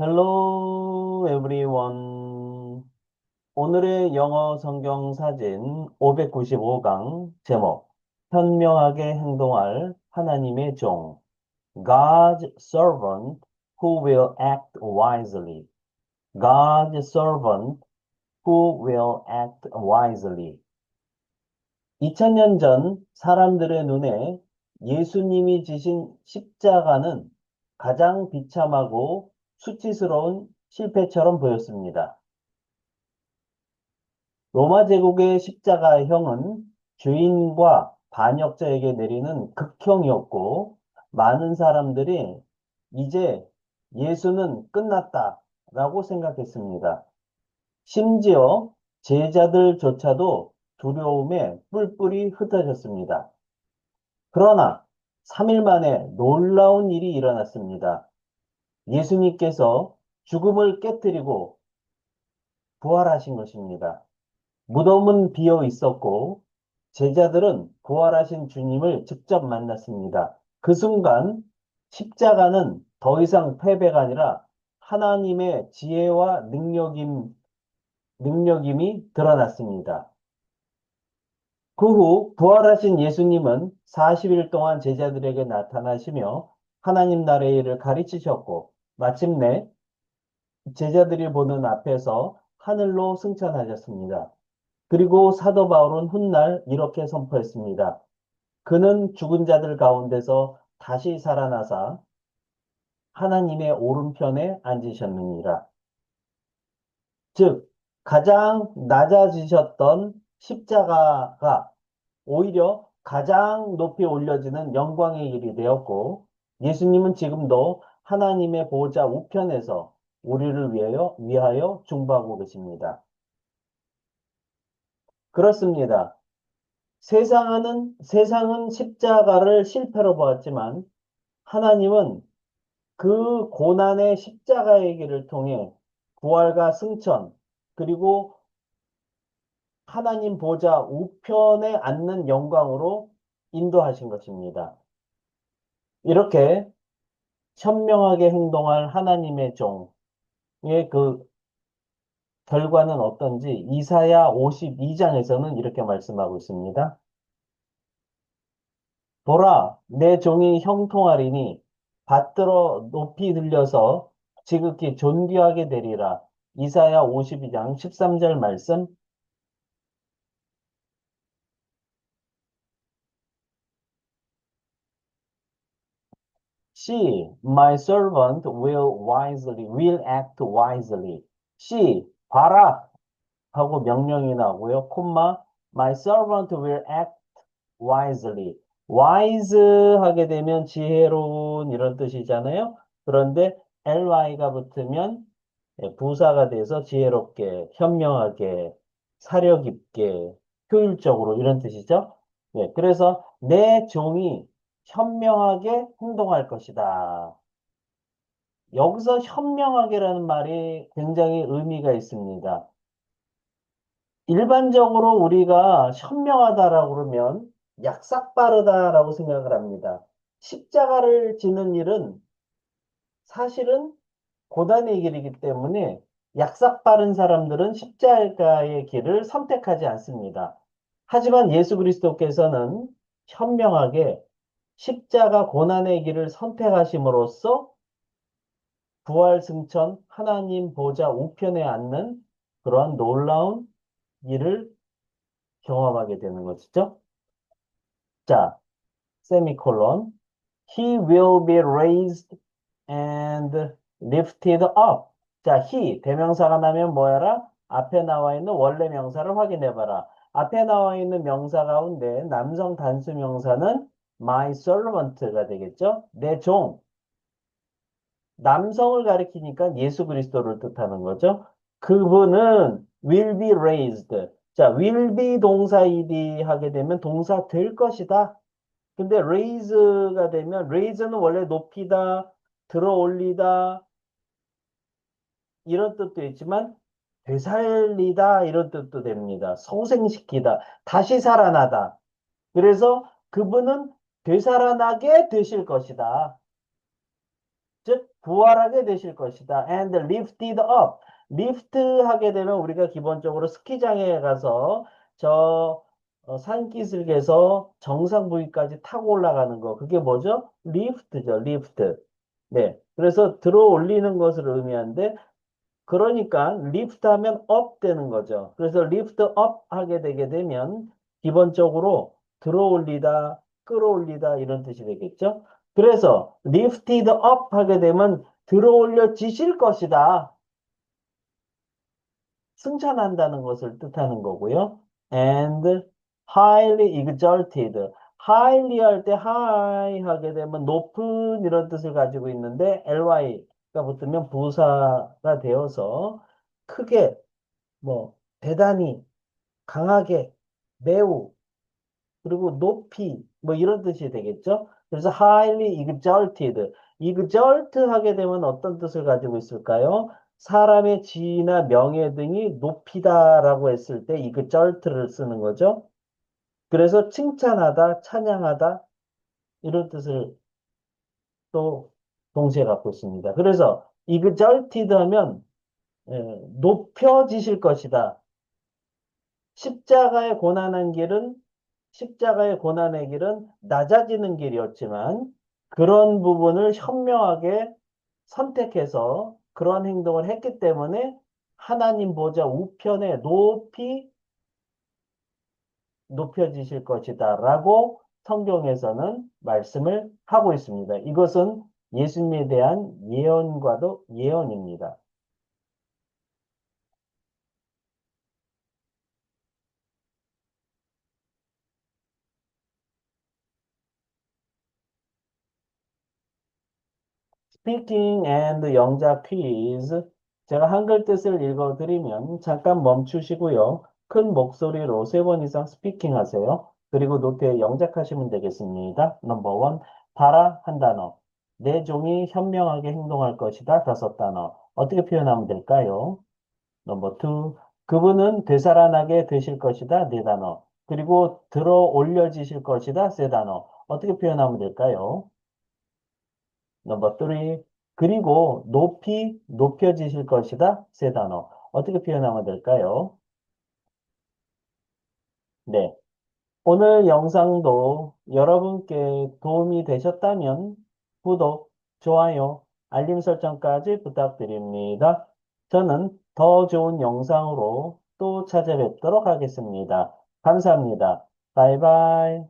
Hello everyone. 오늘의 영어 성경 사진 595강 제목 현명하게 행동할 하나님의 종 God's servant who will act wisely. God's servant who will act wisely. 2000년 전 사람들의 눈에 예수님이 지신 십자가는 가장 비참하고 수치스러운 실패처럼 보였습니다. 로마 제국의 십자가형은 죄인과 반역자에게 내리는 극형이었고, 많은 사람들이 이제 예수는 끝났다라고 생각했습니다. 심지어 제자들조차도 두려움에 뿔뿔이 흩어졌습니다. 그러나 3일 만에 놀라운 일이 일어났습니다. 예수님께서 죽음을 깨뜨리고 부활하신 것입니다. 무덤은 비어 있었고 제자들은 부활하신 주님을 직접 만났습니다. 그 순간 십자가는 더 이상 패배가 아니라 하나님의 지혜와 능력임이 드러났습니다. 그 후 부활하신 예수님은 40일 동안 제자들에게 나타나시며 하나님 나라의 일을 가르치셨고 마침내 제자들이 보는 앞에서 하늘로 승천하셨습니다. 그리고 사도 바울은 훗날 이렇게 선포했습니다. 그는 죽은 자들 가운데서 다시 살아나사 하나님의 오른편에 앉으셨느니라. 즉, 가장 낮아지셨던 십자가가 오히려 가장 높이 올려지는 영광의 길이 되었고, 예수님은 지금도 하나님의 보호자 우편에서 우리를 위하여 중보하고 계십니다. 그렇습니다. 세상은 십자가를 실패로 보았지만, 하나님은 그 고난의 십자가의 길을 통해 부활과 승천, 그리고 하나님 보좌 우편에 앉는 영광으로 인도하신 것입니다. 이렇게 현명하게 행동할 하나님의 종의 그 결과는 어떤지 이사야 52장에서는 이렇게 말씀하고 있습니다. 보라, 내 종이 형통하리니 받들어 높이 들려서 지극히 존귀하게 되리라. 이사야 52장 13절 말씀. She, my servant, will act wisely. She, 봐라 하고 명령이 나오고요. 콤마, my servant will act wisely. wise 하게 되면 지혜로운 이런 뜻이잖아요. 그런데 ly가 붙으면 부사가 돼서 지혜롭게, 현명하게, 사려 깊게, 효율적으로 이런 뜻이죠. 네, 그래서 내 종이 현명하게 행동할 것이다. 여기서 현명하게라는 말이 굉장히 의미가 있습니다. 일반적으로 우리가 현명하다라고 그러면 약삭빠르다라고 생각을 합니다. 십자가를 지는 일은 사실은 고단의 길이기 때문에 약삭빠른 사람들은 십자가의 길을 선택하지 않습니다. 하지만 예수 그리스도께서는 현명하게 십자가 고난의 길을 선택하심으로써 부활 승천 하나님 보좌 우편에 앉는 그러한 놀라운 일을 경험하게 되는 것이죠. 자, 세미콜론. He will be raised and lifted up. 자, he 대명사가 나면 뭐야라? 앞에 나와 있는 원래 명사를 확인해 봐라. 앞에 나와 있는 명사 가운데 남성 단수 명사는 my servant가 되겠죠? 내 종. 남성을 가리키니까 예수 그리스도를 뜻하는 거죠. 그분은 will be raised. 자, will be 동사 ed 하게 되면 동사 될 것이다. 근데 raise가 되면 raise는 원래 높이다, 들어 올리다 이런 뜻도 있지만 되살리다 이런 뜻도 됩니다. 소생시키다, 다시 살아나다. 그래서 그분은 되살아나게 되실 것이다. 즉 부활하게 되실 것이다. And lifted up. lift 하게 되면 우리가 기본적으로 스키장에 가서 저 산기슭에서 정상 부위까지 타고 올라가는 거. 그게 뭐죠? lift죠. lift. 네. 그래서 들어 올리는 것을 의미하는데 그러니까 lift 하면 up 되는 거죠. 그래서 lift up 하게 되게 되면 기본적으로 들어 올리다, 끌어올리다 이런 뜻이 되겠죠. 그래서 lifted up 하게 되면 들어 올려지실 것이다. 승천한다는 것을 뜻하는 거고요. And highly exalted. highly 할 때 high 하게 되면 높은 이런 뜻을 가지고 있는데 ly가 붙으면 부사가 되어서 크게 뭐 대단히 강하게 매우 그리고 높이 뭐 이런 뜻이 되겠죠. 그래서 highly exalted. exalt 하게 되면 어떤 뜻을 가지고 있을까요? 사람의 지위나 명예 등이 높이다라고 했을 때 exalt를 쓰는 거죠. 그래서 칭찬하다, 찬양하다 이런 뜻을 또 동시에 갖고 있습니다. 그래서 exalted 하면 높여지실 것이다. 십자가의 고난한 길은 십자가의 고난의 길은 낮아지는 길이었지만 그런 부분을 현명하게 선택해서 그런 행동을 했기 때문에 하나님 보좌 우편에 높이 높여지실 것이다 라고 성경에서는 말씀을 하고 있습니다. 이것은 예수님에 대한 예언과도 예언입니다. Speaking and 영작 퀴즈. 제가 한글 뜻을 읽어드리면 잠깐 멈추시고요. 큰 목소리로 3번 이상 스피킹 하세요. 그리고 노트에 영작하시면 되겠습니다. 넘버 원, 봐라 한 단어. 내 종이 현명하게 행동할 것이다 5단어. 어떻게 표현하면 될까요? 넘버 투, 그분은 되살아나게 되실 것이다 4단어. 그리고 들어 올려지실 것이다 3단어. 어떻게 표현하면 될까요? 넘버 3. 그리고 높이 높여지실 것이다. 세 단어. 어떻게 표현하면 될까요? 네. 오늘 영상도 여러분께 도움이 되셨다면 구독, 좋아요, 알림 설정까지 부탁드립니다. 저는 더 좋은 영상으로 또 찾아뵙도록 하겠습니다. 감사합니다. 바이바이.